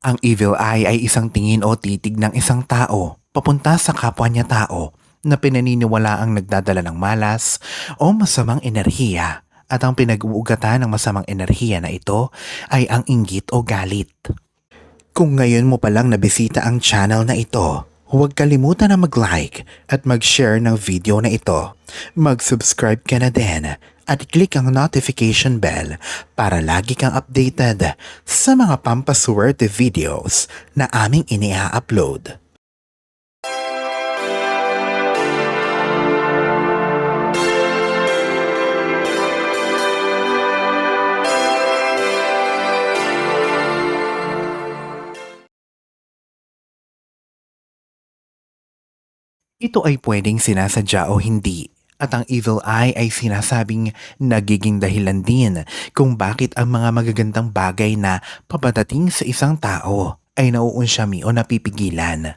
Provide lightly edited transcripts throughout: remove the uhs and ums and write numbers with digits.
Ang evil eye ay isang tingin o titig ng isang tao papunta sa kapwa niya tao na pinaniniwala ang nagdadala ng malas o masamang enerhiya at ang pinag-uugatan ng masamang enerhiya na ito ay ang inggit o galit. Kung ngayon mo palang nabisita ang channel na ito, huwag kalimutan na mag-like at mag-share ng video na ito. Mag-subscribe ka na din at click ang notification bell para lagi kang updated sa mga pampaswerte videos na aming inia-upload. Ito ay pwedeng sinasadya o hindi. At ang evil eye ay sinasabing nagiging dahilan din kung bakit ang mga magagandang bagay na papadating sa isang tao ay nauunsyami o napipigilan.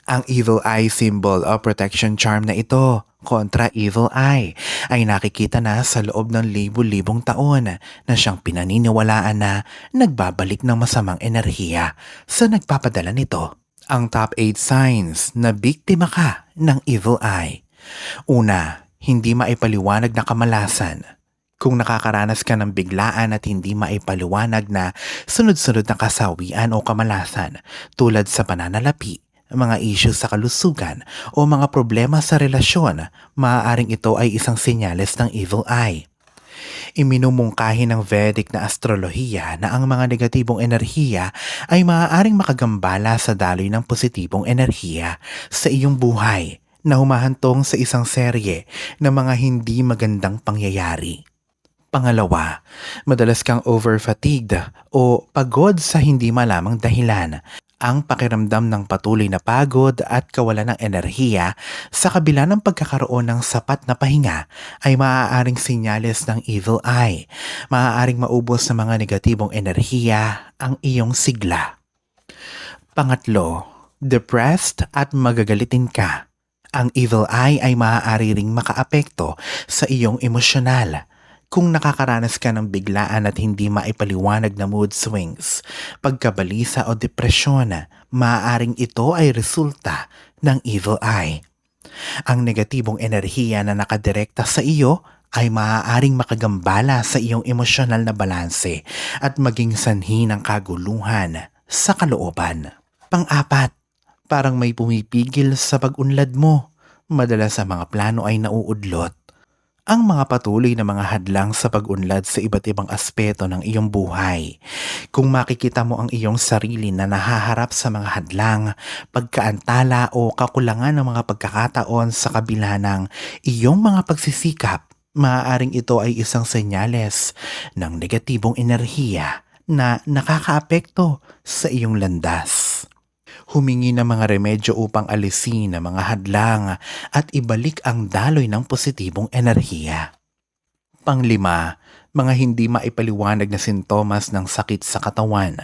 Ang evil eye symbol o protection charm na ito kontra evil eye ay nakikita na sa loob ng libu-libong taon na siyang pinaniniwalaan na nagbabalik ng masamang enerhiya sa nagpapadala nito. Ang top 8 signs na biktima ka ng evil eye. Una, hindi maipaliwanag na kamalasan. Kung nakakaranas ka ng biglaan at hindi maipaliwanag na sunod-sunod na kasawian o kamalasan tulad sa pananalapi, mga issues sa kalusugan o mga problema sa relasyon, maaaring ito ay isang senyales ng evil eye. Iminumungkahi ng Vedic na astrolohiya na ang mga negatibong enerhiya ay maaaring makagambala sa daloy ng positibong enerhiya sa iyong buhay na humahantong sa isang serye ng mga hindi magandang pangyayari. Pangalawa, madalas kang overfatigued o pagod sa hindi malamang dahilan. Ang pakiramdam ng patuloy na pagod at kawalan ng enerhiya sa kabila ng pagkakaroon ng sapat na pahinga ay maaaring senyales ng evil eye. Maaaring maubos ng mga negatibong enerhiya ang iyong sigla. Pangatlo, depressed at magagalitin ka. Ang evil eye ay maaari ring makaapekto sa iyong emosyonal. Kung nakakaranas ka ng biglaan at hindi maipaliwanag na mood swings, pagkabalisa o depresyon, maaaring ito ay resulta ng evil eye. Ang negatibong enerhiya na nakadirekta sa iyo ay maaaring makagambala sa iyong emosyonal na balanse at maging sanhi ng kaguluhan sa kalooban. Pang-apat, parang may pumipigil sa pag-unlad mo. Madalas sa mga plano ay nauudlot. Ang mga patuloy na mga hadlang sa pag-unlad sa iba't ibang aspeto ng iyong buhay. Kung makikita mo ang iyong sarili na nahaharap sa mga hadlang, pagkaantala o kakulangan ng mga pagkakataon sa kabila ng iyong mga pagsisikap, maaaring ito ay isang senyales ng negatibong enerhiya na nakakaapekto sa iyong landas. Humingi ng mga remedyo upang alisin ang mga hadlang at ibalik ang daloy ng positibong enerhiya. Panglima, mga hindi maipaliwanag na sintomas ng sakit sa katawan.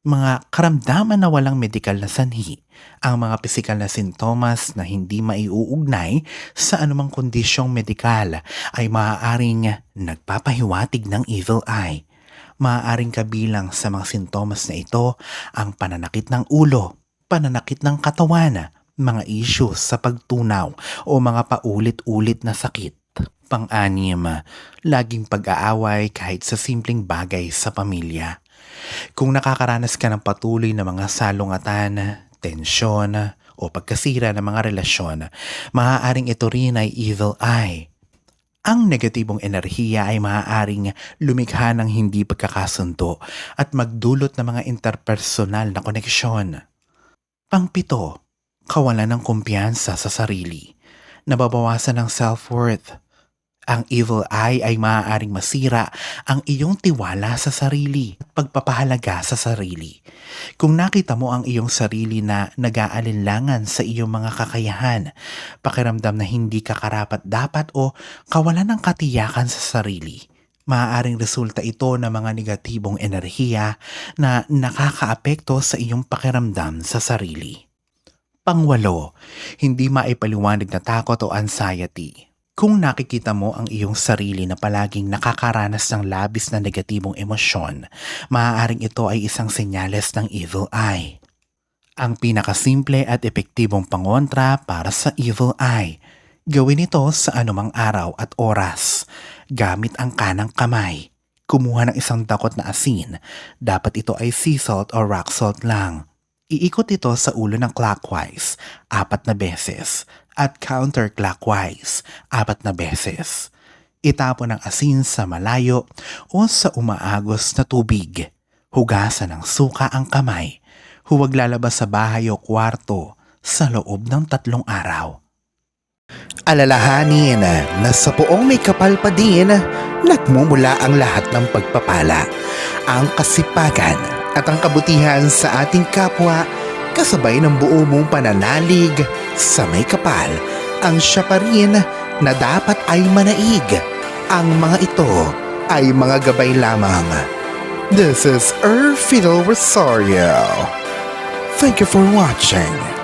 Mga karamdaman na walang medikal na sanhi. Ang mga pisikal na sintomas na hindi maiuugnay sa anumang kondisyong medikal ay maaaring nagpapahiwatig ng evil eye. Maaaring kabilang sa mga sintomas na ito ang pananakit ng ulo, pananakit ng katawan, mga issues sa pagtunaw o mga paulit-ulit na sakit. Pang-anim, laging pag-aaway kahit sa simpleng bagay sa pamilya. Kung nakakaranas ka ng patuloy na mga salungatan, tensyon o pagkasira ng mga relasyon, maaaring ito rin ay evil eye. Ang negatibong enerhiya ay maaaring lumikha ng hindi pagkakasundo at magdulot ng mga interpersonal na koneksyon. Pang-pito, kawalan ng kumpiyansa sa sarili. Nababawasan ng self-worth. Ang evil eye ay maaaring masira ang iyong tiwala sa sarili at pagpapahalaga sa sarili. Kung nakita mo ang iyong sarili na nag-aalinlangan sa iyong mga kakayahan, pakiramdam na hindi ka karapat-dapat o kawalan ng katiyakan sa sarili, maaaring resulta ito ng mga negatibong enerhiya na nakakaapekto sa iyong pakiramdam sa sarili. Pangwalo, hindi maipaliwanag na takot o anxiety. Kung nakikita mo ang iyong sarili na palaging nakakaranas ng labis na negatibong emosyon, maaaring ito ay isang senyales ng evil eye. Ang pinakasimple at epektibong pangontra para sa evil eye. Gawin ito sa anumang araw at oras. Gamit ang kanang kamay. Kumuha ng isang dakot na asin. Dapat ito ay sea salt o rock salt lang. Iikot ito sa ulo ng clockwise, 4 na beses. At counterclockwise, 4 na beses. Itapon ang asin sa malayo o sa umaagos na tubig. Hugasan ng suka ang kamay. Huwag lalabas sa bahay o kwarto sa loob ng 3 araw. Alalahanin na sa poong may kapal pa din, nagmumula ang lahat ng pagpapala, ang kasipagan at ang kabutihan sa ating kapwa kasabay ng buo mong pananalig sa may kapal. Ang siya pa rin na dapat ay manaig. Ang mga ito ay mga gabay lamang. This is Fiddle Rosario. Thank you for watching.